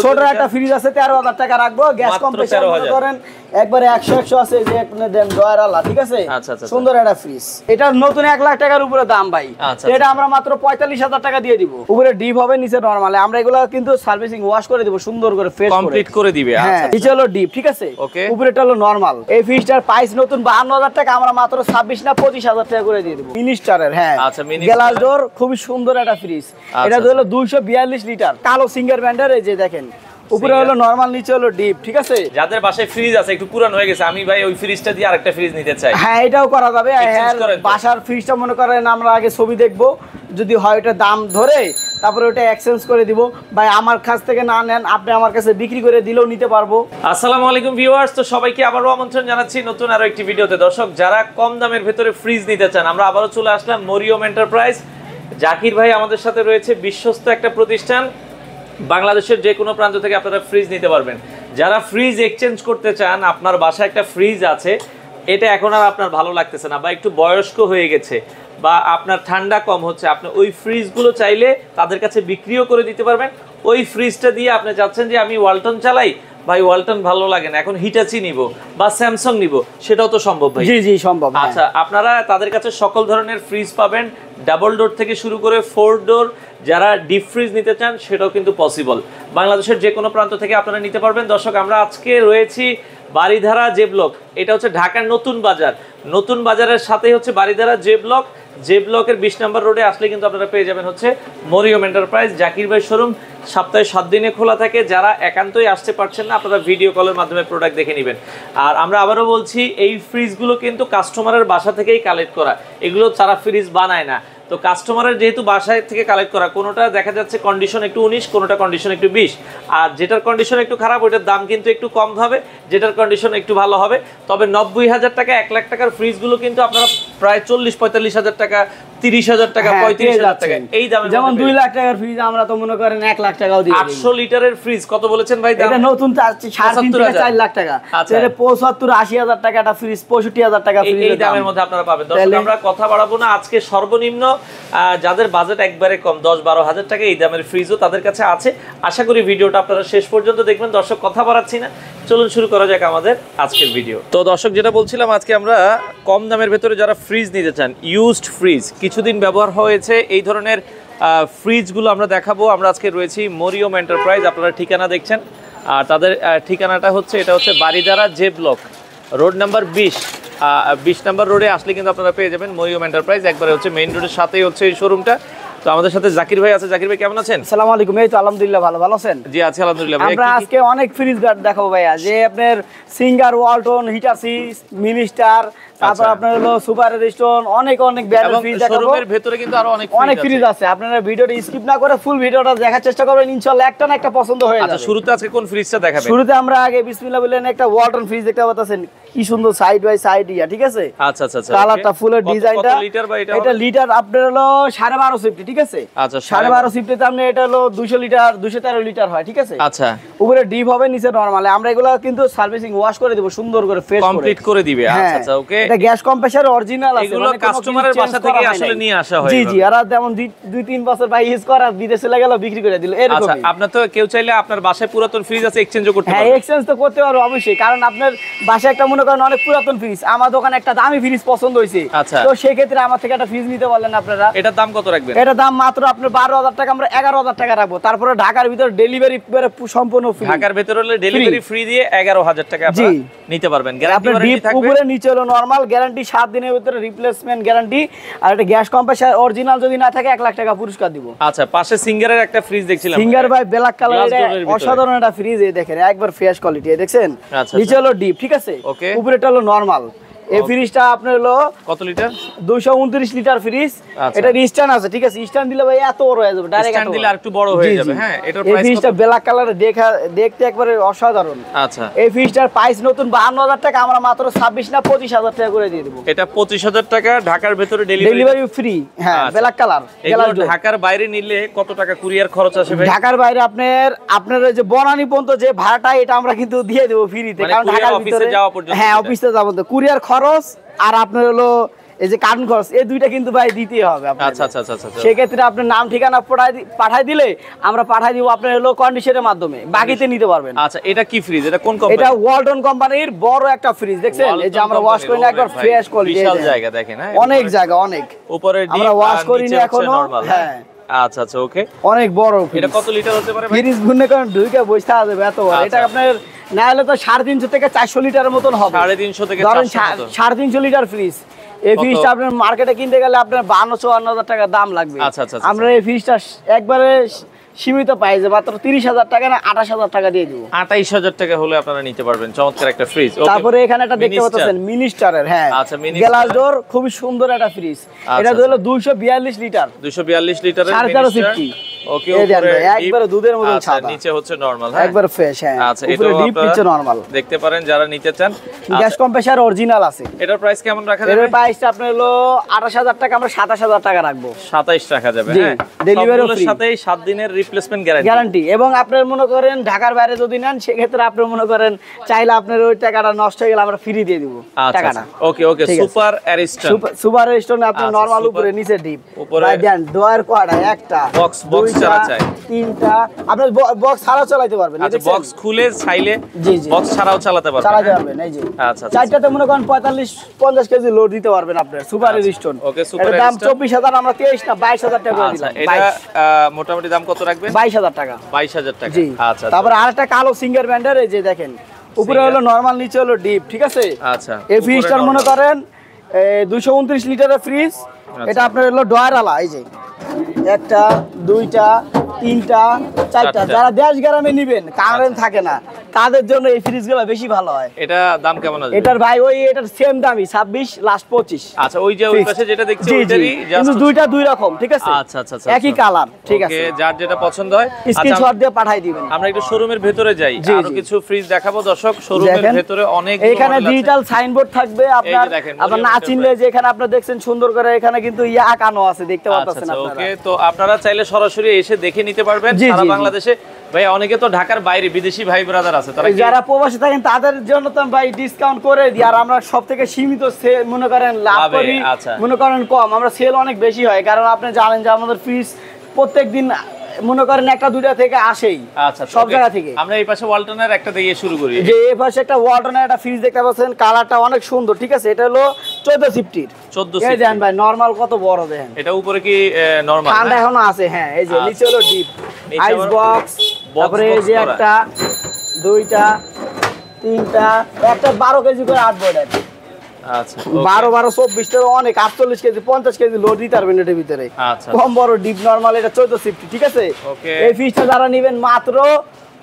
ছোট একটা ফ্রিজ আছে 13000 টাকা রাখবো। গ্যাস কম্প্রেসার করেন একবারে 100 আছে যে আপনি দেন ডয়ার আলা, ঠিক আছে? সুন্দর একটা ফ্রিজ। এটা নতুন 1 লাখ টাকার উপরে দাম ভাই। এটা আমরা মাত্র 45000 টাকা দিয়ে দিব। উপরে ডিপ হবে, নিচে নরমাল। আমরা এগুলো কিন্তু সার্ভিসিং ওয়াশ করে দিব সুন্দর করে, ফ্রেশ কমপ্লিট করে দিবে। আচ্ছা, নিচে হলো ডিপ, ঠিক আছে? উপরেটা হলো নরমাল। এই ফ্রিজটার প্রাইস নতুন 52000 টাকা, আমরা মাত্র 26 না 25000 টাকা করে দিয়ে দিব। মিনিস্টারের, হ্যাঁ, গ্লাস ডোর, খুবই সুন্দর একটা ফ্রিজ। এটা হলো 242 লিটার, কালো সিঙ্গার ব্র্যান্ডের। এই যে দেখেন, উপরে হলো নরমাল, নিচে হলো ডিপ, ঠিক আছে? যাদের বাসায় ফ্রিজ আছে একটু পুরানো হয়ে গেছে, আমি ভাই ওই ফ্রিজটা দিয়ে আরেকটা ফ্রিজ নিতে চাই। হ্যাঁ, এটাও করা যাবে। বাসার ফ্রিজটা মনে করেন আমরা আগে ছবি দেখবো, যদি হয় ওটা দাম ধরে তারপরে ওটা এক্সচেঞ্জ করে দিব। ভাই আমার কাছ থেকে না নেন, আপনি আমার কাছে বিক্রি করে দিলেও নিতে পারবো। আসসালামু আলাইকুম ভিউয়ার্স, তো সবাইকে আবারও আমন্ত্রণ জানাচ্ছি নতুন আরো একটি ভিডিওতে। দর্শক, যারা কম দামের ভেতরে ফ্রিজ নিতে চান, আমরা আবারও চলে আসলাম মরিয়ম এন্টারপ্রাইজ। জাকির ভাই আমাদের সাথে রয়েছে, বিশ্বস্ত একটা প্রতিষ্ঠান। বাংলাদেশের যে কোনো প্রান্ত থেকে আপনারা ফ্রিজ নিতে পারবেন। যারা ফ্রিজ এক্সচেঞ্জ করতে চান, আপনার বাসায় একটা ফ্রিজ আছে, এটা এখন আর আপনার ভালো লাগতেছে না, বা একটু বয়স্ক হয়ে গেছে, বা আপনার ঠান্ডা কম হচ্ছে, আপনি ওই ফ্রিজগুলো চাইলে তাদের কাছে বিক্রিও করে দিতে পারবেন। ওই ফ্রিজটা দিয়ে আপনি চাচ্ছেন যে আমি ওয়ালটন চালাই, ভাই ওয়ালটন ভালো লাগে না, এখন হিটাচি নিব বা স্যামসাং নিব, সেটাও তো সম্ভব ভাই? জি জি সম্ভব। আচ্ছা, আপনারা তাদের কাছে সকল ধরনের ফ্রিজ পাবেন, ডাবল ডোর থেকে শুরু করে 4 ডোর। যারা ডিপ ফ্রিজ নিতে চান সেটাও কিন্তু পসিবল। বাংলাদেশের যে কোনো প্রান্ত থেকে আপনারা নিতে পারবেন। দর্শক, আমরা আজকে রয়েছি বারিধারা জে ব্লক। এটা হচ্ছে ঢাকার নতুন বাজার। নতুন বাজারের সাথেই হচ্ছে বারিধারা জে ব্লক। জে ব্লকের 20 নম্বর রোডে আসলে কিন্তু আপনারা পেয়ে যাবেন হচ্ছে মরিয়ম এন্টারপ্রাইজ, জাকির ভাই শোরুম। সপ্তাহে 7 দিনে খোলা থাকে। যারা একান্তই আসতে পারছেন না, আপনারা ভিডিও কলের মাধ্যমে প্রোডাক্ট দেখে নেবেন। আর আমরা আবারও বলছি, এই ফ্রিজগুলো কিন্তু কাস্টমারের বাসা থেকেই কালেক্ট করা, এগুলো তারা ফ্রিজ বানায় না। তো কাস্টমারের যেহেতু বাসায় থেকে কালেক্ট করা, কোনোটা দেখা যাচ্ছে কন্ডিশন একটু 19, কোনোটা কন্ডিশন একটু 20। আর যেটার কন্ডিশন একটু খারাপ ওইটার দাম কিন্তু একটু কম হবে, যেটার কন্ডিশন একটু ভালো হবে। তবে 90000 টাকা, 1 লাখ টাকার ফ্রিজগুলো কিন্তু আপনারা প্রায় 40-45 টাকা, 30,000 টাকা, 35,000 টাকা এই দামে। যেমন 2 লাখ টাকার ফ্রিজ আমরা তো মনে করেন 1 লাখ টাকাও দিই। 800 লিটারের ফ্রিজ কত বলেছেন ভাই দাম? এটা নতুন 3.5 থেকে 4 লাখ টাকা। এটা 75-80,000 টাকা একটা ফ্রিজ, 65,000 টাকা ফ্রিজ এই দামের মধ্যে আপনারা পাবেন। দর্শক, আমরা কথা বাড়াবো না। আজকে সর্বনিম্ন যাদের বাজেট একবারে কম 10-12 হাজার টাকা, এই দামের ফ্রিজও তাদের কাছে আছে। আশা করি ভিডিওটা আপনারা শেষ পর্যন্ত দেখবেন। দর্শক, কথা বাড়াচ্ছি না, চলুন শুরু করা যাক আমাদের আজকের ভিডিও। তো দর্শক, যেটা বলছিলাম, আজকে আমরা কম দামের ভেতরে যারা ফ্রিজ নিতে চান, ইউজড ফ্রিজ, কিছুদিন ব্যবহার হয়েছে এই ধরনের ফ্রিজগুলো আমরা দেখাবো। আমরা আজকে রয়েছি মরিয়ম এন্টারপ্রাইজ, আপনারা ঠিকানা দেখছেন। আর তাদের ঠিকানাটা হচ্ছে, এটা হচ্ছে Baridhara J block, road number 20 নম্বর রোডে আসলে কিন্তু আপনারা পেয়ে যাবেন মরিয়ম এন্টারপ্রাইজ। একবারে হচ্ছে মেইন রোডের সাথেই হচ্ছে এই শোরুমটা। তো আমাদের সাথে জাকির ভাই আছে। জাকির ভাই কেমন আছেন? আসসালামু আলাইকুম। এই তো আলহামদুলিল্লাহ, ভালো আছেন? জি আছি আলহামদুলিল্লাহ। আমরা আজকে অনেক ফ্রিজ দেখাবো ভাইয়া, যে আপনার সিঙ্গার, ওয়ালটন, হিটাচি, মিনিস্টার, তারপর আপনার হলো সুপার এডিশন, অনেক ব্র্যান্ডের ফ্রিজ দেখাবো। শোরুমের ভিতরে কিন্তু আরো অনেক ফ্রিজ আছে। আপনারা ভিডিওটা স্কিপ না করে ফুল ভিডিওটা দেখার চেষ্টা করবেন, ইনশাআল্লাহ একটা না একটা পছন্দ হয়ে যাবে। আচ্ছা, শুরুতে আজকে কোন ফ্রিজটা দেখাবেন? শুরুতে আমরা আগে বিসমিল্লাহ বলেন একটা ওয়ালটন ফ্রিজ দেখতে পাচ্ছেন, কি সুন্দর সাইড বাই সাইড ইয়া, ঠিক আছে? আচ্ছা আচ্ছা আচ্ছা, কালারটা, ফুলের ডিজাইনটা। কত লিটার ভাই এটা? এটা লিটার আপনার হলো 12.5 সিফটি, ঠিক আছে? আচ্ছা, 12.5 সিফটিতে আপনি এটা হলো 200 লিটার, 213 লিটার হয়, ঠিক আছে? আচ্ছা, উপরে ডিপ হবে, নিচে নরমাল। আমরা এগুলো কিন্তু সার্ভিসিং ওয়াশ করে দেব সুন্দর করে, ফ্রেশ করে কমপ্লিট করে দিবে। আচ্ছা আচ্ছা, ওকে। এটা গ্যাস কম্প্রেসার অরিজিনাল আছে, এগুলো কাস্টমারের বাসা থেকে আসলে নিয়ে আসা হয়। জি জি, আর যেমন 2-3 বছর ভাই ইউজ করা, বিদেশে চলে গেল, বিক্রি করে দিল, এরকম। আচ্ছা, আপনার তো কেউ চাইলে আপনার বাসায় পুরাতন ফ্রিজ আছে, এক্সচেঞ্জও করতে পারবে। হ্যাঁ, এক্সচেঞ্জ তো করতে পারবো অবশ্যই, কারণ আপনার বাসায় একটা মনে করেন অনেক পুরাতন ফ্রিজ, আমার দোকানে একটা দামি ফ্রিজ পছন্দ হয়েছে, তো সেই ক্ষেত্রে আমার থেকে একটা ফ্রিজ নিতে পারলেন আপনারা। এটার দাম কত রাখবেন? এটা দাম মাত্র আপনার 12,000 টাকা, আমরা 11,000 টাকা রাখবো। তারপরে ঢাকার ভিতর ডেলিভারি সম্পূর্ণ ফ্রি। ঢাকার ভিতর হলে ডেলিভারি ফ্রি দিয়ে 11,000 টাকা আপনারা নিতে পারবেন। গ্যারান্টি ওয়ারেন্টি থাকবে। উপরে নিচে হলো নরমাল, গ্যারান্টি 7 দিনের ভিতরে রিপ্লেসমেন্ট গ্যারান্টি। আর এটা গ্যাস কম্প্রেসার অরিজিনাল যদি না থাকে 1 লাখ টাকা পুরস্কার দিব। আচ্ছা, পাশে সিঙ্গারের একটা ফ্রিজ দেখছিলাম, সিঙ্গার ভাই ব্ল্যাক কালারের, অসাধারণ একটা ফ্রিজ। এই দেখেন, একবার ফ্রেশ কোয়ালিটি, দেখছেন? নিচে হলো ডিপ, ঠিক আছে? উপরেটা হলো নরমাল। এই ফ্রিজটা আপনার হলো কত লিটার? 229 litre fridge. এটা স্ট্যান্ড আছে, ঠিক আছে? স্ট্যান্ড দিলে ভাই এত বড় হয়ে যাবে, ডাইরেক্ট স্ট্যান্ড দিলে আরেকটু বড় হয়ে যাবে। হ্যাঁ, এটার প্রাইস, এই ফ্রিজটা ব্ল্যাক কালারে দেখতে একবারে অসাধারণ। আচ্ছা, এই ফ্রিজটার প্রাইস নতুন 52,000 টাকা, আমরা মাত্র 26 না 25,000 টাকা করে দিয়ে দেব। এটা 25,000 টাকা, ঢাকার ভিতরে ডেলিভারি ফ্রি। হ্যাঁ, ব্ল্যাক কালার। এগুলো ঢাকার বাইরে নিলে কত টাকা কুরিয়ার খরচ আসে ভাই? ঢাকার বাইরে আপনার যে বনানী পর্যন্ত যে ভাড়াটা, এটা আমরা কিন্তু দিয়ে দেব ফ্রিতে, কারণ ঢাকার ভিতরে, অফিসে যাওয়া পর্যন্ত। হ্যাঁ, অফিসে যাওয়া পর্যন্ত কুরিয়ার খরচ। আর আপনার হলো এই যে কার্টুন খরচ এই দুইটা কিন্তু ভাই দিতেই হবে আপনাদের। আচ্ছা আচ্ছা আচ্ছা আচ্ছা। সেক্ষেত্রে আপনার নাম ঠিকানা পাঠাই দিলে আমরা পাঠাই দিব আপনার হলো কন্ডিশনের মাধ্যমে, বাকিতে নিতে পারবেন। আচ্ছা এটা কি ফ্রিজ, এটা কোন কোম্পানি? এটা ওয়ালটন কোম্পানির বড় একটা ফ্রিজ, দেখছেন এই যে আমরা ওয়াশ করি না একবার ফ্রেশ কোয়ালিটি, বিশাল জায়গা দেখেন। হ্যাঁ অনেক জায়গা, অনেক উপরে ডিপ, আমরা ওয়াশ করি না এখনো। হ্যাঁ আচ্ছা আচ্ছা ওকে। অনেক বড় এটা কত লিটার হতে পারে ভাই? ফ্রিজ গুনে কারণ ঢুকে বসতে হবে এত বড়। এটা আপনার না হলে তো 350 থেকে 400 লিটারের মতন হবে। 350 থেকে 400 350 লিটার ফ্রিজ। এই ফ্রিজটা আপনার মার্কেটে কিনতে গেলে আপনার 52-54 টাকা দাম লাগবে। আচ্ছা আচ্ছা। আমরা এই ফ্রিজটা একবারে সীমিত প্রাইসে মাত্র 30,000 টাকা না 28,000 টাকা দিয়ে দিব। 28,000 টাকা হলে আপনারা নিতে পারবেন চমৎকার একটা ফ্রিজ। তারপরে এখানে একটা দেখতে পাচ্ছেন মিনিস্টারের, হ্যাঁ আচ্ছা গ্লাস ডোর, খুব সুন্দর একটা ফ্রিজ। এটা হলো 242 লিটার, 242 লিটারের 3.5 ওকে। উপরে একবারে দুধের মতো ছাদা, নিচে হচ্ছে নরমাল, হ্যাঁ একবার ফ্রেশ। হ্যাঁ আচ্ছা উপরে ডিপ, নিচে নরমাল দেখতে পারেন যারা নিতে চান। গ্যাস কম্প্রেসার অরিজিনাল আছে। এটার প্রাইস কেমন রাখা যাবে? এর প্রাইসটা আপনার হলো 28,000 টাকা, আমরা 27,000 টাকা রাখবো। 27 রাখা যাবে, হ্যাঁ ডেলিভারি ফ্রি, সাথেই 7 দিনের রিপ্লেসমেন্ট গ্যারান্টি। এবং আপনার মনে করেন ঢাকার বাইরে যদি নেন সেক্ষেত্রে আপনি মনে করেন চাইলে আপনার ওই টাকাটা নষ্ট হয়ে গেলে আমরা ফ্রি দিয়ে দিব টাকাটা। ওকে ওকে। সুপার অ্যারিস্টন, সুপার অ্যারিস্টন আপনি নরমাল উপরে নিচে ডিপ উপরে দেন। ডোয়ার কোয়াটা একটা বক্স ছাড়া চাই, তিনটা আপনি বক্স ছাড়াও চালাতে পারবেন। আচ্ছা বক্স খুলে চাইলে জি জি বক্স ছাড়াও চালাতে পারবেন, চালাতে পারবেন। এই যে আচ্ছা চারটাতে মনে করেন 45-50 কেজি লোড দিতে পারবেন আপনার সুপার অ্যারিস্টন। ওকে সুপার দাম 24,000, আমরা 23 না 22,000 টাকা করে দিলাম। এটা মোটামুটি দাম কত রাখবেন? 22,000 টাকা। 22,000 টাকা, আচ্ছা। তারপর আরেকটা কালো সিঙ্গার ব্র্যান্ডের, এই যে দেখেন উপরে হলো নরমাল, নিচে হলো ডিপ, ঠিক আছে। আচ্ছা এই ফ্রিজটার মনে করেন 229 লিটারের ফ্রিজ। এটা আপনার হলো ডয়ার আলা, এই যে একটা, দুইটা, তিনটা, চারটা। যারা দেশ গ্রামে নিবেন, কারেন্ট থাকে না, তাদের জন্য এই ফ্রিজগুলো বেশি ভালো হয়। এটা দাম কেমন আছে? এটার ভাই ওই এটার সেম দামই 26 লাস্ট 25। আচ্ছা ওই যে ওই পাশে যেটা দেখছি ওইটারই কিন্তু দুইটা দুই রকম, ঠিক আছে। আচ্ছা আচ্ছা আচ্ছা একই কালার, ঠিক আছে। ওকে যার যেটা পছন্দ হয় স্ক্রিনশট দিয়ে পাঠিয়ে দিবেন। আমরা একটু শোরুমের ভিতরে যাই, আরো কিছু ফ্রিজ দেখাবো দর্শক। শোরুমের ভিতরে অনেক এখানে ডিজিটাল সাইনবোর্ড থাকবে আপনার, আপনারা না চিনলে যে এখানে আপনারা দেখছেন সুন্দর করে এখানে কিন্তু আঁকানো আছে, দেখতে পাচ্ছেন আপনারা। ওকে তো আপনারা চাইলে সরাসরি এসে দেখে নিতে পারবেন সারা বাংলাদেশে। ভাই অনেকে তো ঢাকার বাইরে বিদেশি ভাই ব্রাদার আছে, তারা যারা প্রবাসী থাকেন তাদের জন্য তো ভাই ডিসকাউন্ট করে দিই। আর আমরা সবথেকে সীমিত সেল মনে করেন লাভ করি, মনে করেন কম, আমরা সেল অনেক বেশি হয়। কারণ আপনি জানেন যে আমাদের ফ্রিজ প্রত্যেকদিন মনে করেন একটা দুইটা থেকে আসেই, আচ্ছা সব জায়গা থেকে। আমরা এই পাশে ওয়ালটনের একটা দিয়ে শুরু করি। যে এই পাশে একটা ওয়ালটনের একটা ফ্রিজ দেখতে পাচ্ছেন, কালারটা অনেক সুন্দর, ঠিক আছে। এটা হলো 1450 এই দেন ভাই, নরমাল কত বড় দেখেন। এটা উপরে কি নরমাল? ঠান্ডা এখনো আছে, হ্যাঁ। এই যে নিচে হলো ডিপ আইস বক্স, তারপরে এই যে একটা, দুইটা, তিনটা, একটা 12 কেজি করে 8 বর্ডার। আচ্ছা 12 24 টা অনেক, 48 কেজি 50 কেজি লোড দিতে পারবেন এর ভিতরে। আচ্ছা কম বড় ডিপ নরমাল এটা 1450, ঠিক আছে। এই ফ্রিজটা যারা নেবেন মাত্র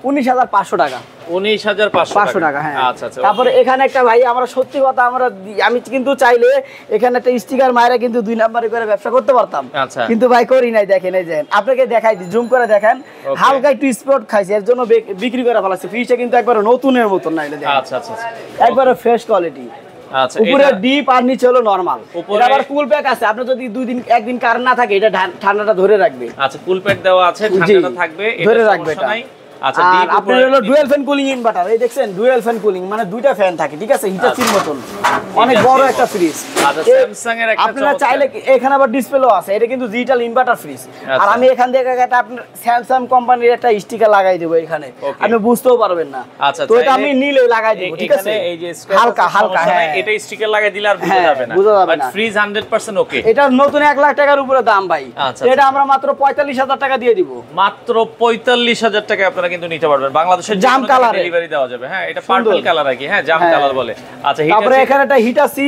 19,500 টাকা। 19,500 টাকা, হ্যাঁ। আচ্ছা আচ্ছা। তারপরে এখানে একটা ভাই, আমরা সত্যি কথা আমি কিন্তু চাইলে এখানে একটা স্টিকার মাইরা কিন্তু 2 নাম্বারে করে ব্যবসা করতে পারতাম, কিন্তু ভাই করি নাই। দেখেন এই যে আপনাকে দেখাই দিই, জুম করে দেখেন, হালকা একটু স্পট খাইছে, এর জন্য বিক্রি করে ফেলাছে। ফ্রিজটা কিন্তু একবারে নতুনের মতন না, এটা দেখেন। আচ্ছা আচ্ছা একবারে ফ্রেশ কোয়ালিটি। আচ্ছা উপরে ডিপ আর নিচে হলো নরমাল। এটা আবার কুল প্যাক আছে, আপনি যদি একদিন কারেন্ট না থাকে এটা ঠান্ডাটা ধরে রাখবে। আচ্ছা কুল প্যাক দেওয়া আছে, ঠান্ডাটা থাকবে, ধরে রাখবে এটা। আচ্ছা ডিপ আপনার হলো ডুয়াল ফ্যান কুলিং ইনভার্টার, এই দেখছেন ডুয়াল ফ্যান কুলিং, মানে দুইটা ফ্যান থাকে, ঠিক আছে। হিটাচির মতন অনেক বড় একটা ফ্রিজ। আচ্ছা স্যামসাং এর একটা, আপনারা চাইলে এখানে আবার ডিসপ্লেও আছে, এটা কিন্তু ডিজিটাল ইনভার্টার ফ্রিজ। আর আমি এখান থেকে একটা আপনার স্যামসাং কোম্পানির একটা স্টিকার লাগাই দেব এখানে, আপনি বুঝতেও পারবেন না। তো এটা আমি নিলে লাগাই দেব, ঠিক আছে। এই যে হালকা হালকা, হ্যাঁ এটা স্টিকার লাগাই দিলে আর বোঝা যাবে না, বাট ফ্রিজ 100% ওকে। এটা নতুন 1 লাখ টাকার উপরে দাম ভাই। এটা আমরা মাত্র 45,000 টাকা দিয়ে দিব। মাত্র 45,000 টাকা আপনারা কিন্তু নিতে পারবেন। বাংলাদেশের জাম কালার ডেলিভারি দেওয়া যাবে, হ্যাঁ। এটা পার্পল কালার আর কি, হ্যাঁ জাম কালার বলে। আচ্ছা তারপরে এখানে একটা হিটাচি,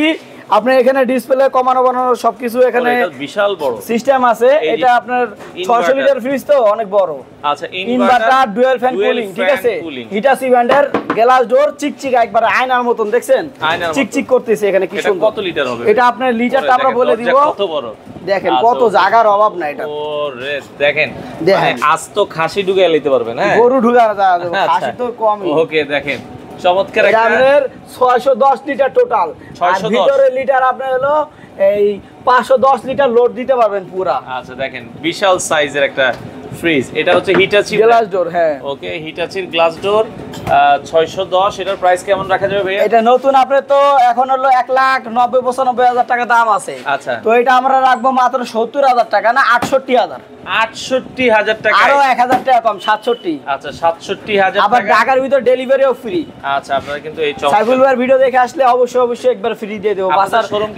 আপনার এখানে ডিসপ্লে কমানো বানানো সবকিছু এখানে বিশাল বড় সিস্টেম আছে। এটা আপনার 600 লিটার ফ্রিজ তো অনেক বড়। আচ্ছা ইনভার্টার ডুয়াল ফ্যান কুলিং, ঠিক আছে। হিটাচি ব্র্যান্ডের গ্লাস ডোর, চিকচিক একবার আয়নার মতন, দেখছেন চিকচিক করতেছে এখানে, কি সুন্দর। কত লিটার হবে এটা? আপনার লিটারটা আমরা বলে দিব, কত বড় দেখেন, কত জায়গার অভাব না এটা। ওরে দেখেন, আজ তো খাসি ঢুকাই লইতে পারবেন, হ্যাঁ গরু ঢুকা যাবে, খাসি তো কমই। ওকে দেখেন চমৎকার একটা, আপনার 610 লিটার টোটাল, আর ভিতরে লিটার আপনার হলো এই 510 লিটার লোড দিতে পারবেন পুরা। আচ্ছা দেখেন বিশাল সাইজের একটা ফ্রিজ, এটা হচ্ছে হিটাচি গ্লাস ডোর। হ্যাঁ ওকে, হিটাচির গ্লাস ডোর 610, এটার প্রাইস কেমন রাখা যাবে ভাইয়া? এটা নতুন আপনি তো এখন হলো 1,90,95,000 টাকা দাম আছে। আচ্ছা, তো এটা আমরা রাখবো মাত্র 70,000 টাকা, না 68,000। 68,000 টাকা, আরো 1,000 টাকা কম, 67। আচ্ছা 67,000 আবার টাকা। ঢাকার ভিতর ডেলিভারিও ফ্রি। আচ্ছা, আপনারা কিন্তু এই সাইফুল ভাইয়ের ভিডিও দেখে আসলে অবশ্যই একবার ফ্রি দিয়ে দেব।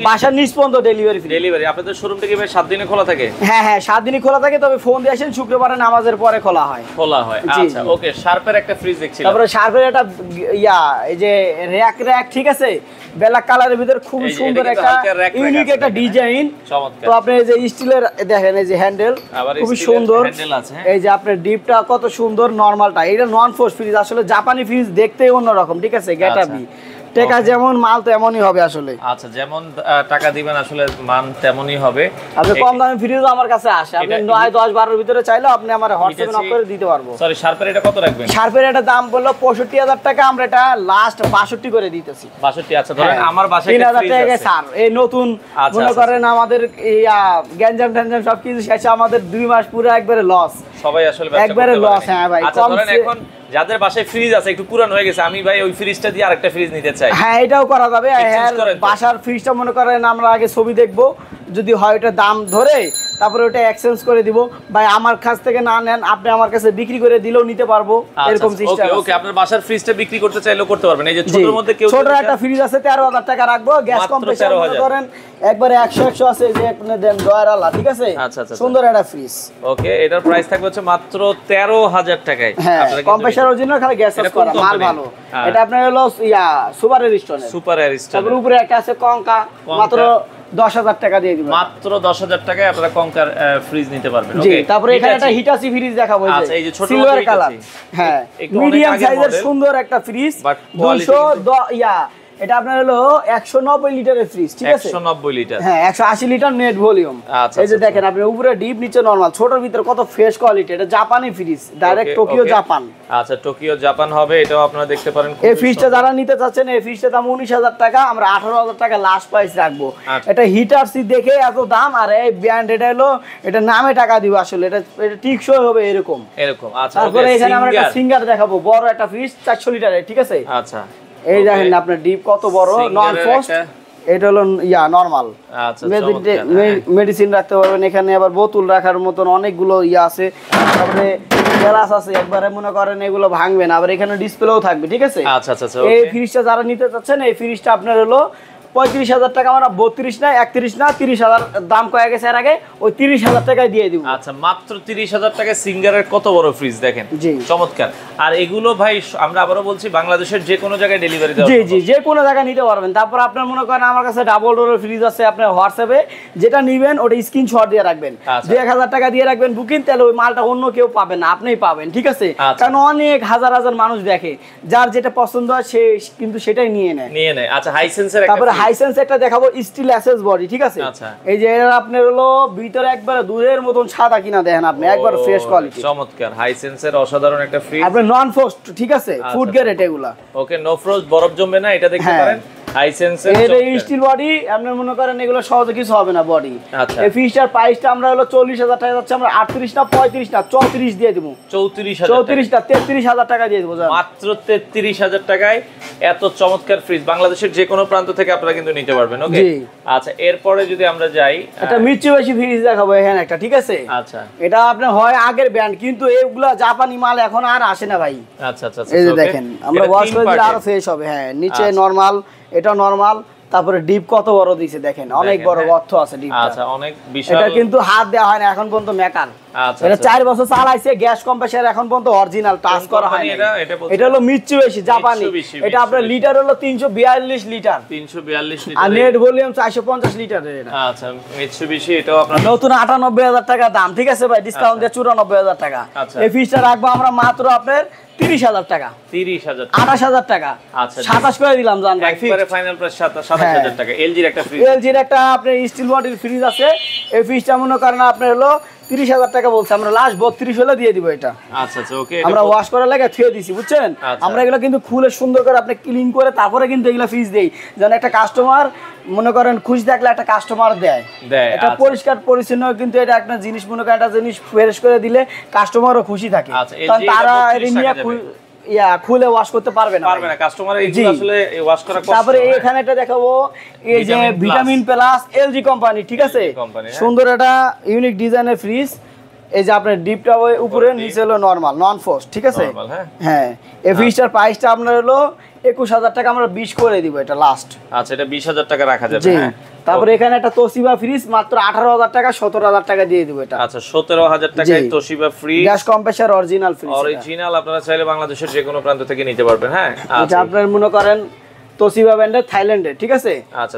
বাসার নিচ পর্যন্ত ডেলিভারি ফ্রি। ডেলিভারি আপনাদের শোরুমটা কি ভাই 7 দিনে খোলা থাকে? হ্যাঁ 7 দিনই খোলা থাকে, তবে ফোন দিয়ে আসেন, শুক্রবারে নামাজের পরে খোলা হয়। আচ্ছা ওকে, শার্পের একটা ফ্রিজ দেখছিলাম। তারপরে শার্পের একটা এই যে র‍্যাক ঠিক আছে, ব্ল্যাক কালারের ভিতর খুব সুন্দর একটা ইউনিক একটা ডিজাইন। তো আপনি এই যে স্টিলের দেখেন, এই যে হ্যান্ডেল খুব সুন্দর, এই যে আপনার ডিপটা কত সুন্দর, নরমালটা এটা নন ফোর্স ফ্রিজ। আসলে জাপানি ফ্রিজ দেখতেই অন্যরকম, ঠিক আছে, গেটআপি টাকা যেমন মাল তেমনই হবে আসলে। আচ্ছা, যেমন টাকা দিবেন আসলে মান তেমনই হবে। আপনি কম দামে ফ্রিজ আমার কাছে আসে, আপনি 9, 10, 12 এর ভিতরে চাইলে আপনি আমার হোয়াটসঅ্যাপে নক করে দিতে পারবো। সরি, শার্পের এটা কত রাখবেন? শার্পের এটা দাম বললো 65,000 টাকা, আমরা এটা লাস্ট 62 করে দিতেছি। 62? আচ্ছা, ধরেন আমার বাসায় 3,000 টাকা স্যার, এই নতুন মনে করেন আমাদের গ্যাঞ্জাম সবকিছু শেষে আমাদের 2 মাস পুরো একবারে লস, সবাই আসলে ব্যবসা একবারে লস। হ্যাঁ ভাই, আচ্ছা ধরেন এখন যাদের বাসায় ফ্রিজ আছে একটু পুরানো হয়ে গেছে, আমি ভাই ওই ফ্রিজটা দিয়ে আরেকটা ফ্রিজ নিতে চাই, হ্যাঁ এটাও করা যাবে। বাসার ফ্রিজটা মনে করেন আমরা আগে ছবি দেখবো, যদি হয় ওটা দাম ধরে তারপরে ওটা এক্সচেঞ্জ করে দিব। ভাই আমার কাছ থেকে না নেন, আপনি আমার কাছে বিক্রি করে দিলেও নিতে পারবো, এরকম সিস্টেম। ওকে, আপনার বাসার ফ্রিজটা বিক্রি করতে চাইলেও করতে পারবেন। এই যে ছোটর মধ্যে কেউ ছোট একটা ফ্রিজ আছে 13,000 টাকা রাখবো, গ্যাস কম্প্রেসার করেন একবারে 100 আছে, যে আপনি দেন ডয়ারালা, ঠিক আছে। আচ্ছা, সুন্দর একটা ফ্রিজ। ওকে, এটার প্রাইস থাকবে হচ্ছে মাত্র 13,000 টাকায়। হ্যাঁ, কম্প্রেসার অরিজিনাল, খালি গ্যাস করা, মাল ভালো। এটা আপনার হলো সুপার এরিস্টনের। সুপার এরিস্টন, তারপর উপরে একটা আছে কঙ্কা, মাত্র 10,000 টাকা দিয়ে দিবেন। মাত্র 10,000 টাকায় আপনারা কঙ্কার ফ্রিজ নিতে পারবেন। ওকে, তারপরে এখানে একটা হিটাচি ফ্রিজ দেখাবো, আচ্ছা এই যে ছোট সিলভার কালার। হ্যাঁ, মিডিয়াম সাইজের সুন্দর একটা ফ্রিজ, 200 এটা আপনার হলো 190 লিটারের ফ্রিজ, ঠিক আছে, 190 লিটার। হ্যাঁ 180 লিটার নেট ভলিউম। এই যে দেখেন আপনি উপরে ডিপ, নিচে নরমাল, ছোটর ভিতরে কত ফ্রেশ কোয়ালিটি। এটা জাপানি ফ্রিজ, ডাইরেক্ট টোকিও জাপান। আচ্ছা, টোকিও জাপান হবে, এটাও আপনারা দেখতে পারেন। এই ফ্রিজটা যারা নিতে চাচ্ছেন, এই ফ্রিজটার দাম 19,000 টাকা, আমরা 18,000 টাকা লাস্ট প্রাইস রাখবো। এটা হিটার সি দেখে এত দাম, আর এই ব্র্যান্ড এটা হলো, এটা নামে টাকা দিব আসলে, এটা টিকসই হবে এরকম। আচ্ছা, তারপরে এখানে আমরা একটা সিঙ্গার দেখাবো, বড় একটা ফ্রিজ 400 লিটারের, ঠিক আছে। আচ্ছা, এই দেখেন আপনার ডিপ কত বড়, নন ফ্রস্ট, এটা হলো নরমাল। আচ্ছা, মেডিসিন রাখতে পারবেন এখানে, আবার বোতল রাখার মতন অনেকগুলো আছে। তারপরে গ্লাস আছে, একবারে মনে করেন এগুলো ভাঙবে না, আবার এখানে ডিসপ্লেও থাকবে, ঠিক আছে। আচ্ছা, এই ফ্রিজটা যারা নিতে চাচ্ছেন, এই ফ্রিজটা আপনার হলো 35,000 টাকা, আমরা 32 না 31 না 30,000 দাম কয়ে গেছে এর আগে, ওই 30,000 টাকায় দিয়ে দিব। আচ্ছা, মাত্র 30,000 টাকায় সিঙ্গারের কত বড় ফ্রিজ দেখেন, চমৎকার। আর এগুলো ভাই আমরা আবারও বলছি, বাংলাদেশের যে কোনো জায়গায় ডেলিভারি দেওয়া, জি যে কোনো জায়গায় নিতে পারবেন। তারপর আপনার মনে করেন আমার কাছে ডাবল ডোরের ফ্রিজ আছে, আপনার হোয়াটসঅ্যাপে যেটা নিবেন ওটা স্ক্রিনশট দিয়ে রাখবেন, 2,000 টাকা দিয়ে রাখবেন বুকিং, তাহলে ওই মালটা অন্য কেউ পাবে না, আপনিই পাবেন, ঠিক আছে। কারণ অনেক হাজার মানুষ দেখে, যার যেটা পছন্দ হয় সে কিন্তু সেটাই নিয়ে নেয়। আচ্ছা, হাইসেন্সের তারপরে হাইসেন্স একটা দেখাবো, স্টিল অ্যাসেস বডি, ঠিক আছে। এই যে এর আপনার হলো ভিতরে একবারে দুধের মতন সাদা কিনা, দেখেন আপনি একবার ফ্রেশ কোয়ালিটি, চমৎকার। হাইসেন্সের অসাধারণ একটা ফ্রিজ, আপনি নন ফ্রস্ট, ঠিক আছে, ফুড গ্রেড এগুলা। ওকে, নো ফ্রস্ট, বরফ জমবে না, এটা দেখতে পারেন। হাইসেন্সের এই স্টিল বডি, আপনি মনে করেন এগুলো সহজে কিছু হবে না বডি। এই ফ্রিজটার প্রাইসটা আমরা হলো 40,000 টাকা যাচ্ছে, আমরা 38 না 35 না 34 দিয়ে দেব। 34,000 না 33,000 টাকা দিয়ে দেব, মাত্র 33,000 টাকায় এত চমৎকার ফ্রিজ বাংলাদেশের যে কোনো প্রান্ত থেকে আপনারা কিন্তু নিতে পারবেন। ওকে, আচ্ছা এরপরে যদি আমরা যাই, একটা মিচুবিশি ফ্রিজ দেখাবো এখানে একটা, ঠিক আছে। আচ্ছা, এটা আপনার হয় আগের ব্র্যান্ড, কিন্তু এইগুলা জাপানি মাল এখন আর আসে না ভাই। আচ্ছা আচ্ছা, এই যে দেখেন আমরা ওয়াশ করে দিলে আরো ফ্রেশ হবে। হ্যাঁ, নিচে নরমাল, এটা নরমাল, তারপরে ডিপ কত বড় দিয়েছে দেখেন, অনেক বড় গর্ত আছে ডিপটা। আচ্ছা, অনেক বিশাল। এটা কিন্তু হাত দেওয়া হয় না এখন পর্যন্ত, মেকার। আচ্ছা, এটা 4 বছর চালাইছে, গ্যাস কম্প্রেসার এখন পর্যন্ত অরিজিনাল টাচ করা হয় না। এটা হলো মিচুবিশি জাপানি, এটা আপনার লিটার হলো 342 লিটার, 342 লিটার, আর নেট ভলিউম 450 লিটার। আচ্ছা, মিচুবিশি, এটাও আপনার নতুন 98,000 টাকা দাম, ঠিক আছে ভাই, ডিসকাউন্ট দিয়ে 94,000 টাকা। এই ফিসটা রাখবো আমরা মাত্র আপনার 30,000 টাকা, 30,000, 28,000 টাকা। আচ্ছা, 27 করে দিলাম জান ভাই, একবারে ফাইনাল প্রাইস 27,000 টাকা। এলজির একটা ফ্রিজ, এলজির একটা আপনার স্টিল বডির ফ্রিজ আছে, এই ফ্রিজটা মনে করেন আপনার হলো ৩২০০০ টাকা বলছে, আমরা লাস্ট ৩২ হলে দিয়ে দিব এটা। আচ্ছা আচ্ছা ওকে, আমরা ওয়াশ করার লাগে থুয়ে দিছি বুঝছেন। আমরা এগুলো কিন্তু খুলে সুন্দর করে আপনি ক্লিন করে তারপরে কিন্তু এগুলো ফ্রিজ দেই, যেন একটা কাস্টমার মনে করেন খুশি থাকলে একটা কাস্টমার দেয় এটা পরিষ্কার পরিচ্ছন্ন, কিন্তু এটা একটা জিনিস মনে করেন একটা জিনিস ফ্রেশ করে দিলে কাস্টমারও খুশি থাকে, কারণ তারা নিয়ে খুলে ওয়াশ করতে পারবে না কাস্টমার, এইগুলো আসলে ওয়াশ করা কষ্ট। তারপরে এখানে এটা দেখাবো এই যে ভিটামিন প্লাস এলজি কোম্পানি, ঠিক আছে, সুন্দর একটা ইউনিক ডিজাইনের ফ্রিজ। এই যে আপনার ডিপটা উপরে নিচে হলো নরমাল নন ফ্রস্ট, ঠিক আছে। হ্যাঁ এই ফ্রিজটার প্রাইসটা আপনার হলো 21000 টাকা, আমরা 20 করে দিব এটা লাস্ট। আচ্ছা এটা 20000 টাকা রাখা যাবে। হ্যাঁ তারপরে এখানে একটা তোশিবা ফ্রিজ মাত্র 18000 টাকা, 17000 টাকা দিয়ে দিব এটা। আচ্ছা 17000 টাকায় Toshiba fridge, gas compressor original fridge, original. আপনারা চাইলে বাংলাদেশের যে কোনো প্রান্ত থেকে নিতে পারবেন। হ্যাঁ এটা আপনারা মনে করেন তোশিবা ব্র্যান্ডের থাইল্যান্ডের, ঠিক আছে,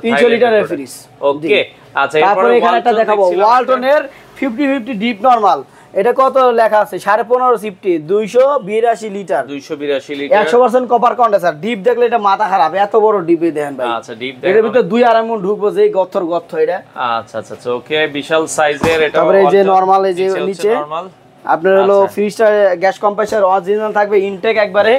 300 লিটারের ফ্রিজ। ওকে আচ্ছা তারপরে এখানে একটা দেখাবো ওয়ালটনের 50-50 ডিপ নরমাল। এটা কত লেখা আছে 15.5 সিফটি 282 litre, 282 litre, 100% copper condenser. Deep দেখলে এটা মাথা খারাপ, এত বড় ডিপে দেখেন ভাই। আচ্ছা ডিপ দেখেন, এর ভিতরে 2-2.5 মণ ঢুকবো, যে গর্থর গর্থ এটা। আচ্ছা আচ্ছা আচ্ছা ওকে, বিশাল সাইজের এটা। তারপরে এই যে নরমাল, এই যে নিচে আপনার হলো ফ্রিজটা গ্যাস কম্প্রেসর অরিজিনাল থাকবে, ইনটেক একবারে।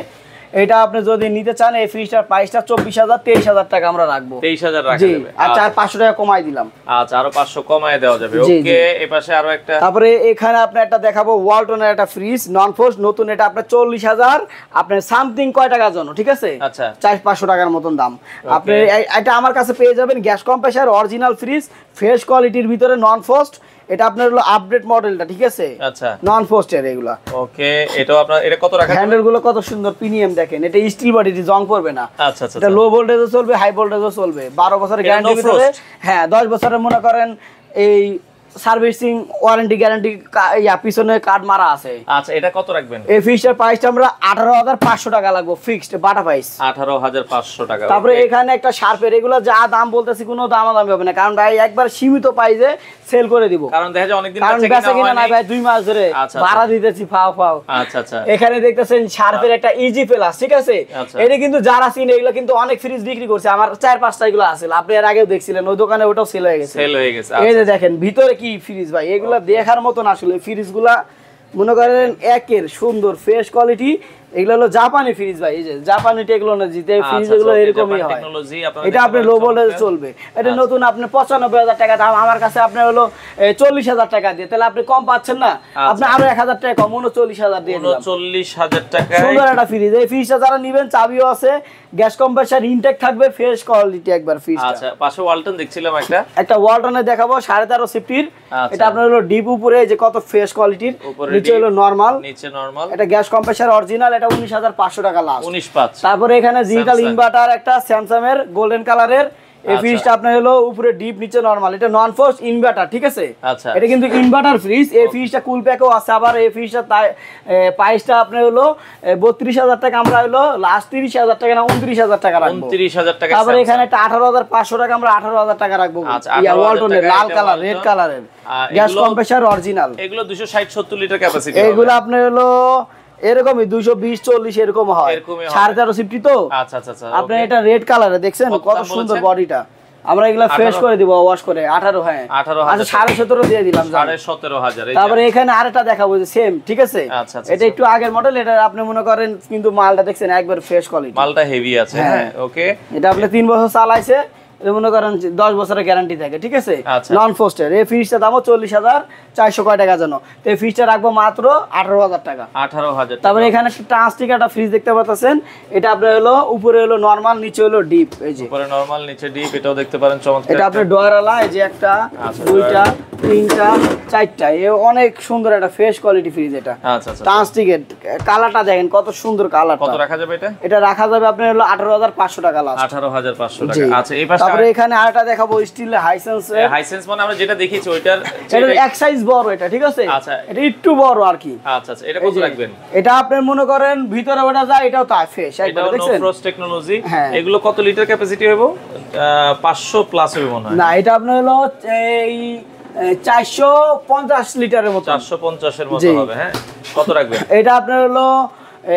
এটা আপনি যদি নিতে চান এই ফ্রিজটার প্রাইসটা 24000-23000 টাকা আমরা রাখবো। 23000 রাখা যাবে। আচ্ছা আর 500 টাকা কমাই দিলাম। আচ্ছা আরো 500 কমায় দেওয়া যাবে। ওকে এই পাশে আরো একটা। তারপরে এখানে আপনি একটা দেখাবো ওয়ালটনের একটা ফ্রিজ নন ফ্রস্ট নতুন, এটা আপনার 40000 আপনার সামথিং কয় টাকার জন্য, ঠিক আছে, আচ্ছা 400-500 টাকার মতন দাম। আপনি এটা আমার কাছে পেয়ে যাবেন gas compressor original fridge, fresh কোয়ালিটির ভিতরে নন ফ্রস্ট। এটা আপনার হলো আপডেট মডেলটা, ঠিক আছে, আচ্ছা নন ফ্রস্টের এগুলা। ওকে এটাও আপনার, এটা কত রাখা? হ্যান্ডেল গুলো কত সুন্দর প্রিমিয়াম, দেখেন এটা স্টিল বডি, জং পড়বে না। আচ্ছা আচ্ছা এটা লো ভোল্টেজও চলবে, হাই ভোল্টেজও চলবে, 12 বছরের গ্যারান্টি ভিতরে। হ্যাঁ 10 বছরের মনে করেন এই সার্ভিসিং ওয়ারেন্টি গ্যারান্টি পিছনে কার্ড মারা আছে। আচ্ছা এটা কত রাখবেন? এই ফিক্সড প্রাইসটা আমরা 18500 টাকা লাগবে, ফিক্সড বাটা প্রাইস 18500 টাকা। তারপরে এখানে একটা শার্পের, এগুলো যা দাম বলতেছি কোনো দামাদামি হবে না, কারণ ভাই একবার সীমিত প্রাইসে সেল করে দিব, কারণ দেখা যায় অনেকদিন বেঁচে কিনা না ভাই 2 মাস ধরে ভাড়া দিতেছি ফাও ফাও। আচ্ছা আচ্ছা এখানে দেখতেছেন শার্পের একটা ইজি প্লাস, ঠিক আছে, এটা কিন্তু যারা চিনে এগুলো কিন্তু অনেক ফ্রিজ বিক্রি করছে, আমার 4-5টা এগুলো আছে, আপনি এর আগেও দেখছিলেন ওই দোকানে, ওটাও সেল হয়ে গেছে। এই যে দেখেন ভিতরে কি ফ্রিজ ভাই, এগুলা দেখার মতন আসলে ফ্রিজগুলা মনে করেন একের সুন্দর ফ্রেশ কোয়ালিটি। এগুলো হলো জাপানি ফ্রিজ ভাই, এই যে জাপানি টেকনোলজি তে ফ্রিজ এগুলো এরকমই হয়। এটা আপনি লো ভোল্টেজে চলবে, এটা নতুন আপনি 95000 টাকা দাম, আমার কাছে আপনি হলো 40000 টাকা দিয়ে, তাহলে আপনি কম পাচ্ছেন না, আপনি আরো 1000 টাকা কম 39000 দিয়ে দিলাম। 39000 টাকা সুন্দর একটা ফ্রিজ। এই ফ্রিজটা যারা নেবেন চাবিও আছে, গ্যাস কম্প্রেসর ইনটেক থাকবে, ফ্রেশ কোয়ালিটি একবার ফ্রিজটা। আচ্ছা পাশে ওয়ালটন দেখছিলাম একটা ওয়ালটনে দেখাবো 13.5 সিফটির। এটা আপনার হলো ডিপ উপরে যে কত ফ্রেশ কোয়ালিটির, নিচে হলো নরমাল, নিচে নরমাল। এটা গ্যাস কম্প্রেসর অরিজিনাল, এটা 19500 টাকা লাস্ট, 19500। তারপরে এখানে ডিজিটাল ইনভার্টার একটা স্যামসাং এর গোল্ডেন কালারের। এই ফ্রিজটা আপনার হলো উপরে ডিপ নিচে নরমাল, এটা নন ফোর্স ইনভার্টার, ঠিক আছে, এটা কিন্তু ইনভার্টার ফ্রিজ। এই ফ্রিজটা কুল প্যাকও আছে, আবার এই ফ্রিজটা প্রাইসটা আপনার হলো 32000 টাকা, আমরা হলো লাস্ট 30000 টাকা না 29000 টাকা রাখবো, 29000 টাকা। তারপরে এখানে একটা 18500 টাকা, আমরা 18000 টাকা রাখবো। ওয়ালটনের লাল কালার রেড কালারের গ্যাস কম্প্রেসর অরিজিনাল, এগুলো 260-70 লিটার ক্যাপাসিটি। এগুলো আপনার হলো এরকমই 220-40 এরকম হয়, 13.5 সিফটি তো। আচ্ছা আচ্ছা আচ্ছা আপনি এটা রেড কালারে দেখছেন কত সুন্দর বডিটা, আমরা এগুলা ফ্রেশ করে দিব ওয়াশ করে 18। হ্যাঁ 18,000। আচ্ছা 17.5 দিয়ে দিলাম, 17,500। তারপরে এখানে আরেকটা দেখাবো যে সেম, ঠিক আছে, এটা একটু আগের মডেল, এটা আপনি মনে করেন কিন্তু মালটা দেখছেন একবার ফ্রেশ কোয়ালিটি, মালটা হেভি আছে। হ্যাঁ ওকে, এটা আপনি 3 বছর চালাইছে, মনে করেন 10 বছরের গ্যারান্টি থাকে, ঠিক আছে, নন ফোস্টের। এই ফ্রিজটার দামও 40400 কয় টাকার জন্য, তো এই ফ্রিজটা রাখবো মাত্র 18000 টাকা। 18000। তারপরে এখানে একটা ট্রান্সটিক একটা ফ্রিজ দেখতে পাচ্ছেন, এটা আপনার হলো উপরে হলো নরমাল, নিচে হলো ডিপ, এই যে উপরে নরমাল নিচে ডিপ, এটাও দেখতে পারেন চমৎকার। এটা আপনার ডয়ারওয়ালা, এই যে একটা, দুইটা, তিনটা, চারটা, এই অনেক সুন্দর একটা ফ্রেশ কোয়ালিটি ফ্রিজ এটা। আচ্ছা আচ্ছা, ট্রান্সটিকের কালারটা দেখেন কত সুন্দর কালার। কত রাখা যাবে এটা? এটা রাখা যাবে আপনার হলো 18500 টাকা লাস্ট, 18500 টাকা। আচ্ছা এই পাশে তারপরে এখানে আরেকটা দেখাবো স্টিল হাইসেন্স। হাইসেন্স মানে আমরা যেটা দেখিয়েছি ওইটার এটা এক সাইজ বড়, এটা ঠিক আছে, আচ্ছা এটা একটু বড় আর কি। আচ্ছা আচ্ছা, এটা কত রাখবেন? এটা আপনি মনে করেন ভিতরে ওটা যায়, এটাও তাই ফ্রেশ একবার দেখছেন, ফ্রস্ট টেকনোলজি। এগুলো কত লিটার ক্যাপাসিটি হবে? 500 প্লাস হবে মনে হয়। না এটা আপনার হলো এই 450 লিটারের মতো, 450 এর মতো হবে। হ্যাঁ কত রাখবেন? এটা আপনার হলো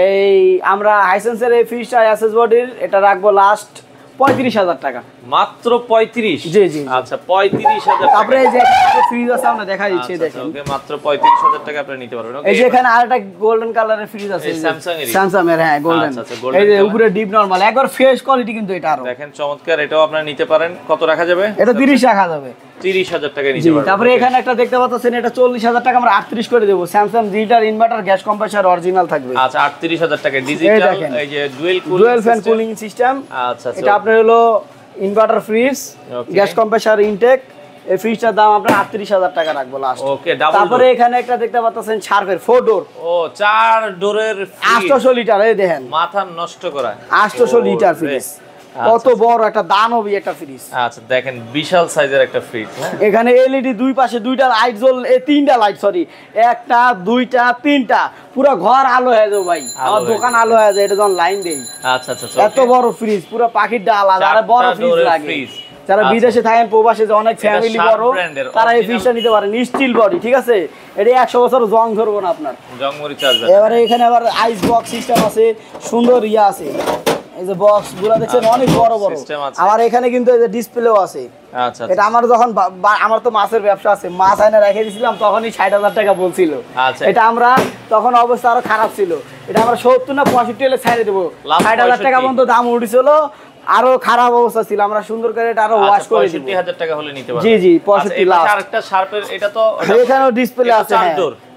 এই আমরা হাইসেন্সের এই ফ্রিজটা এসএস বডির, এটা রাখবো লাস্ট 35,000 টাকা মাত্র 35। জি জি আচ্ছা 35,000 টাকা। তারপরে এই যে ফ্রিজ আছে আমরা দেখাই দিচ্ছি দেখেন। ওকে মাত্র 35,000 টাকা আপনি নিতে পারবেন। ওকে এই যে এখানে আরেকটা গোল্ডেন কালারের ফ্রিজ আছে স্যামসাং এর হ্যাঁ গোল্ডেন। এই যে উপরে ডিপ নরমাল একবার ফ্রেশ কোয়ালিটি কিন্তু এটা আরো দেখেন চমৎকার। এটাও আপনারা নিতে পারেন। কত রাখা যাবে? এটা 30 রাখা যাবে। 30,000 টাকা নিতে পারবেন। তারপরে এখানে একটা দেখতে পাচ্ছেন এটা 40,000 টাকা আমরা 38 করে দেব। Samsung digital inverter gas compressor original থাকবে। আচ্ছা 38,000 টাকা ডিজিটাল এই যে ডুয়াল ফ্যান কুলিং সিস্টেম। আচ্ছা এটা আপনার হলো inverter fridge gas compressor intake. এই ফ্রিজটার দাম আমরা 38,000 টাকা রাখবো লাস্ট। Okay double. তারপরে এখানে একটা দেখতে পাচ্ছেন শার্পের 4 ডোর। ও 4 ডোরের ফ্রিজ 800 লিটার এই দেখেন মাথা নষ্ট করা 800 লিটার ফ্রিজ। কত বড় একটা দানবী একটা ফ্রিজ। আচ্ছা দেখেন বিশাল সাইজের একটা ফ্রিজ। এখানে এলইডি দুই পাশে দুইটা লাইট তিনটা লাইট সরি একটা দুইটা তিনটা পুরো ঘর আলো হয়ে যাবে ভাই। আমার দোকান আলো হয়ে যায় এটা যখন লাইন দেই। আচ্ছা আচ্ছা এত বড় ফ্রিজ পুরো পাখির ডাল আর বড় ফ্রিজ লাগে। যারা বিদেশে থাকেন প্রবাসে যে অনেক ফ্যামিলি বড় তারা এই ফ্রিজটা নিতে পারেন। স্টিল বডি ঠিক আছে। এটা 100 বছর জং ধরবো না আপনার। জং মরিচ আসবে। এবারে এখানে আবার আইস বক্স সিস্টেম আছে সুন্দর ইয়া আছে। এই যে বক্স গুলো দেখছেন অনেক বড় বড়। আমার এখানে কিন্তু এই যে ডিসপ্লেও আছে। আচ্ছা এটা আমার যখন আমার তো মাছের ব্যবসা আছে মাছ আইনা রেখে দিয়েছিলাম তখনই 60,000 টাকা বলছিল। এটা আমরা তখন অবস্থা আরো খারাপ ছিল। এটা আমরা 70 না 65 হলে ছাড়ে দেবো। 60,000 টাকা পর্যন্ত দাম উঠেছিল। আরো খারাপ অবস্থা ছিল আমরা সুন্দর করে এটা আরো ওয়াশ করে দিব। 65,000 টাকা হলে নিতে পারবেন। জি জি 65 লাখ। আরেকটা শার্পের এটা তো এখানেও ডিসপ্লে আছে।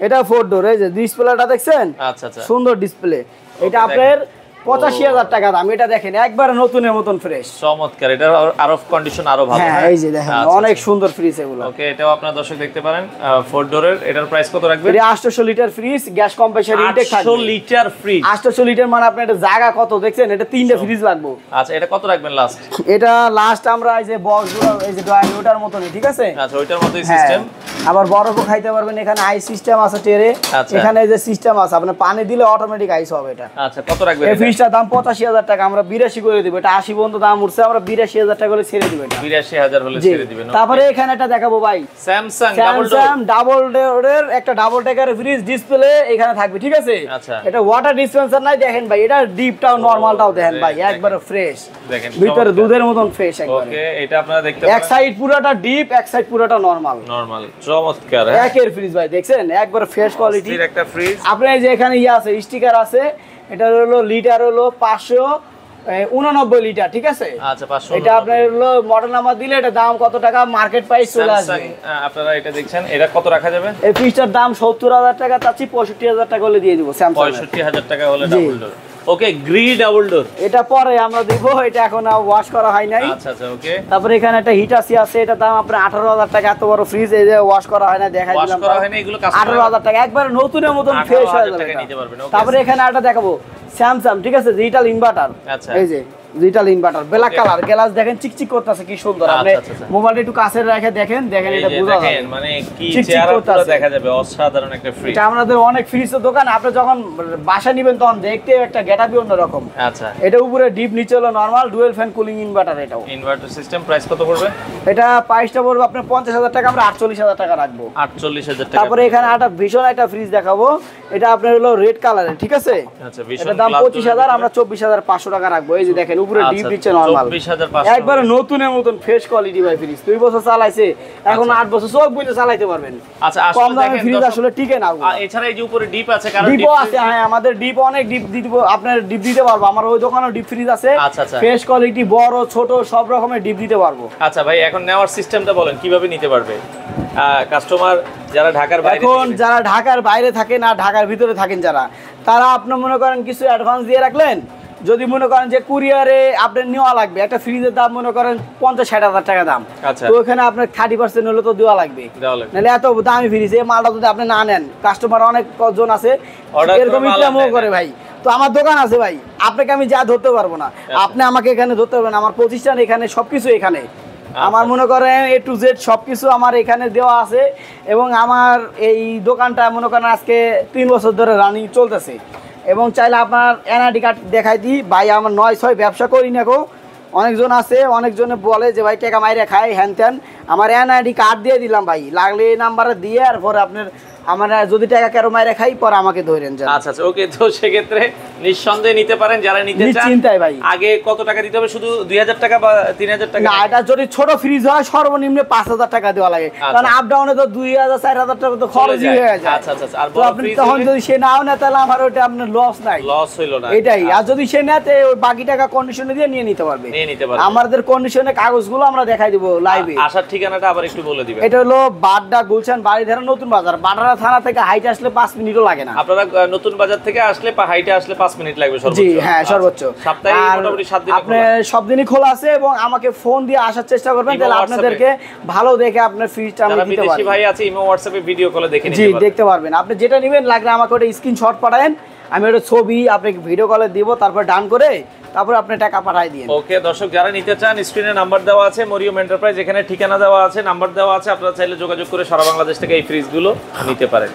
এটা 4 ডোর এই যে ডিসপ্লেটা দেখছেন। আচ্ছা আচ্ছা সুন্দর ডিসপ্লে। এটা আপনার 85,000 টাকা দাম। এটা দেখেন একবারে নতুনের মতন ফ্রেশ চমৎকার। এটা আরো কন্ডিশন আরো ভালো। হ্যাঁ এই যে দেখেন অনেক সুন্দর ফ্রিজ এগুলো। ওকে এটাও আপনারা দর্শক দেখতে পারেন 4 ডোরের। এটার প্রাইস কত রাখবেন? এটা 800 litre fridge gas compressor intake থাকবে। 800 লিটার ফ্রিজ 800 লিটার মানে আপনার এটা জায়গা কত দেখছেন। এটা তিনটা ফ্রিজ লাগবে। আচ্ছা এটা কত রাখবেন লাস্ট? এটা লাস্ট আমরা এই যে বক্সগুলো এই যে ডয়ার ওটার মতনই ঠিক আছে। আচ্ছা ওইটার মতই সিস্টেম। আবার বরফও খাইতে পারবেন। এখানে আইস সিস্টেম আছে টেরে। এখানে এই যে সিস্টেম আছে আপনি পানি দিলে অটোমেটিক আইস হবে এটা। আচ্ছা কত রাখবেন? এই ফ্রিজটার দাম 85,000 টাকা আমরা 82 করে দেব। এটা 80 পর্যন্ত দাম উঠছে আমরা 82,000 টাকা করে ছেড়ে দেব এটা। 82,000 হলে ছেড়ে দিবেন। তারপরে এখানে একটা দেখাবো ভাই স্যামসাং ডাবল ডোরের একটা ডাবল টেকারের ফ্রিজ ডিসপ্লে এখানে থাকবে ঠিক আছে। এটা ওয়াটার ডিসপেন্সার নাই দেখেন ভাই। এটা ডিপটাও নরমালটাও দেখেন ভাই একবারে ফ্রেশ। দেখেন ভিতরে দুধের মতন ফ্রেশ একবারে। ওকে এটা আপনারা দেখতে পারেন। এক সাইড পুরোটা ডিপ এক সাইড পুরোটা নরমাল। চমৎকার। একের ফ্রিজ ভাই দেখছেন একবারে ফ্রেশ কোয়ালিটি একটা ফ্রিজ। আপনি এই যে এখানে আছে স্টিকার আছে। এটা হলো লিটার হলো 589 লিটার ঠিক আছে। আচ্ছা 500। এটা আপনার হলো মডেল নাম্বার দিলে এটা দাম কত টাকা মার্কেট প্রাইস চলে আসবে। আপনারা এটা দেখছেন এটা কত রাখা যাবে? এই ফ্রিজটার দাম 70,000 টাকা চাচ্ছি 65,000 টাকা হলে দিয়ে দিব স্যামসাং। 65,000 টাকা হলে ডাবল ডোর। ওকে গ্রি ডাবল ডোর এটা পরে আমরা দেব। এটা এখন ওয়াশ করা হয় নাই। আচ্ছা আচ্ছা ওকে। তারপরে এখানে একটা হিটাসি আছে। এটা দাম আপনার 18,000 টাকা। এত বড় ফ্রিজ এই যে ওয়াশ করা হয় না দেখাই দিলাম। ওয়াশ করা হয় না এগুলো কাস্টমার 18,000 টাকা একবারে নতুনের মতন ফ্রেশ হয়ে যাবে। তারপরে এখানে একটা দেখাবো স্যামসাং ঠিক আছে ডিজিটাল ইনভার্টার। এই যে digital inverter black colour glass দেখেন চিকচিক করতেছে কি সুন্দর। আপনি মোবাইলটা একটু কাছে রেখে দেখেন এটা বোঝা যায় মানে কি চেহারা পুরো দেখা যাবে। অসাধারণ একটা ফ্রিজ। এটা আমাদের অনেক ফ্রিজের দোকান। আপনি যখন বাসা নেবেন তখন দেখতে একটা গেটআপই অন্যরকম। আচ্ছা এটা উপরে ডিপ নিচে হলো normal dual fan cooling inverter. এটাও ইনভার্টার সিস্টেম। প্রাইস কত পড়বে? এটা প্রাইসটা পড়বে আপনার 50,000 টাকা। আমরা 48,000 টাকা রাখবো। 48,000 টাকা। তারপরে এখানে একটা ভীষণ একটা ফ্রিজ দেখাবো। এটা আপনার হলো রেড কালারের ঠিক আছে। আচ্ছা ভীষণ এটা দাম 25,000 আমরা 24,500 টাকা রাখবো। এই যে দেখেন উপরে ডিপ নিচে নরমাল 24,500 একবারে নতুনের মতন ফ্রেশ কোয়ালিটি ভাই ফ্রিজ। 2 বছর চালাইছে এখন 8 বছর সব বুঝে চালাতে পারবেন। আচ্ছা কম দামে ফ্রিজ আসলে টিকে না। এছাড়া এই যে উপরে ডিপ আছে কারণ ডিপ আছে। হ্যাঁ আমাদের ডিপ অনেক ডিপ দিব। আপনার ডিপ দিতে পারবো। আমার ওই দোকানেও ডিপ ফ্রিজ আছে। আচ্ছা ফ্রেশ কোয়ালিটি বড় ছোট সব রকমের ডিপ দিতে পারবো। আচ্ছা ভাই এখন নেওয়ার সিস্টেমটা বলেন কিভাবে নিতে পারবে কাস্টমার যারা ঢাকার বাইরে? এখন যারা ঢাকার বাইরে থাকেন আর ঢাকার ভিতরে থাকেন যারা তারা আপনি মনে করেন কিছু অ্যাডভান্স দিয়ে রাখলেন। যদি মনে করেন যে কুরিয়ারে আপনার নেওয়া লাগবে একটা ফ্রিজের দাম মনে করেন 50-60,000 টাকা দাম। তো ওখানে আপনার 30% হলে তো দেওয়া লাগবে। নাহলে এত দামি ফ্রিজ এই মালটা যদি আপনি না নেন কাস্টমার অনেক জন আছে এরকম ইচ্ছামো করে ভাই। তো আমার দোকান আছে ভাই আপনাকে আমি যা ধরতে পারবো না। আপনি আমাকে এখানে ধরতে পারবেন। আমার প্রতিষ্ঠান এখানে সবকিছু এখানে। আমার মনে করেন A to Z সবকিছু আমার এখানে দেওয়া আছে। এবং আমার এই দোকানটা মনে করেন আজকে 3 বছর ধরে রানিং চলতেছে। এবং চাইলে আপনার এনআইডি কার্ড দেখাই দিই ভাই। আমার 9-6 ব্যবসা করি না গো। অনেকজন আছে অনেকজনে বলে যে ভাই টাকা মাইরে খায় হ্যান ত্যান। আমার এনআইডি কার্ড দিয়ে দিলাম ভাই। লাগলে এই নাম্বারে দিয়ে আর পরে আপনার আমরা যদি টাকা কারো মাইরা খাই পরে আমাকে ধরেন যান। আচ্ছা আচ্ছা ওকে, তো সেক্ষেত্রে নিঃসন্দেহে নিতে পারেন যারা নিতে চান। চিন্তাই ভাই, আগে কত টাকা দিতে হবে? শুধু 2000 টাকা বা 3000 টাকা? না, এটা যদি ছোট ফ্রিজ হয় সর্বনিম্ন 5000 টাকা দেওয়া লাগে, কারণ আপ ডাউনে তো 2000 4000 টাকা তো খরচই হয়ে যায়। আচ্ছা আচ্ছা, আর তো আপনি তখন যদি সে নাও না তাহলে আমার ওটা আপনার লস নাই, লস হইলো না এটাই। আর যদি সে নেতে ওই বাকি টাকা কন্ডিশনে দিয়ে নিয়ে নিতে পারবে। আমাদের কন্ডিশনে কাগজগুলো আমরা দেখাই দেব লাইভে। আসার ঠিকানাটা আবার একটু বলে দিবেন। এটা হলো বাড্ডা গুলশান বাড়িধারা নতুন বাজার, বাড্ডা থানা থেকে হাইটে আসলে 5 মিনিটও লাগে না। আপনারা নতুন বাজার থেকে আসলে হাইটে আসলে 5 মিনিট লাগবে সর্বোচ্চ। জি হ্যাঁ, সর্বোচ্চ। সপ্তাহে মোটামুটি 7 দিন আপনি সব দিনই খোলা আছে, এবং আমাকে ফোন দিয়ে আসার চেষ্টা করবেন, তাহলে আপনাদেরকে ভালো দেখে আপনার ফ্রিজটা আমি দিতে পারবো। বিদেশি ভাই আছে, ইমো হোয়াটসঅ্যাপে ভিডিও কলে দেখে নিতে জি পারবেন। দেখতে পারবেন। আপনি যেটা নেবেন লাগলে আমাকে ওটা স্ক্রিনশট পাঠায়েন, আমি ওটা ছবি আপনাকে ভিডিও কলে দিব, তারপর ডান করে তারপর আপনি টাকা পাঠিয়ে দিন। ওকে দর্শক, যারা নিতে চান স্ক্রিনে নাম্বার দেওয়া আছে, মরিয়ম এন্টারপ্রাইজ, এখানে ঠিকানা দেওয়া আছে, নাম্বার দেওয়া আছে, আপনারা চাইলে যোগাযোগ করে সারা বাংলাদেশ থেকে এই ফ্রিজগুলো নিতে পারেন।